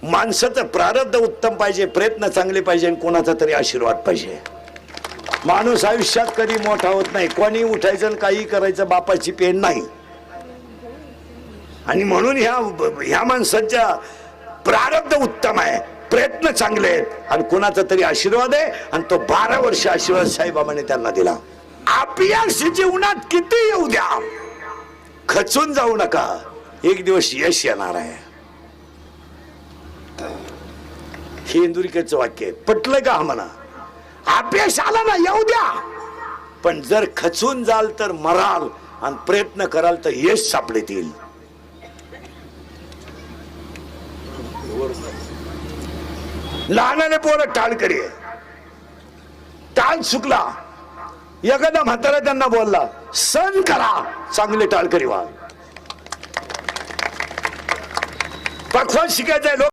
माणसाचं प्रारब्ध उत्तम पाहिजे, प्रयत्न चांगले पाहिजे आणि कोणाचा तरी आशीर्वाद पाहिजे. माणूस आयुष्यात कधी मोठा होत नाही. कोणी उठायचं आणि काही करायचं बापाची पेन नाही. आणि म्हणून ह्या माणसाच्या प्रारब्ध उत्तम आहे, प्रयत्न चांगले आहेत आणि कोणाचा तरी आशीर्वाद आहे. आणि तो 12 वर्ष आशीर्वाद साईबाबाने त्यांना दिला. अपयश जीवनात किती येऊ द्या, खचून जाऊ नका, एक दिवस यश येणार आहे. हे इंदुरीकरचं वाक्य आहे. पटलं का म्हणा? अपयश आला ना येऊ द्या, पण जर खचून जाल तर मराल आणि प्रयत्न कराल तर यश सापडेल. लहानाने पोरं टाळकरी आहे, टाळ चुकला, एखादा म्हातारा त्यांना बोलला सण करा, चांगले टाळकरी व्हा. पखवाज शिकायचंय लोक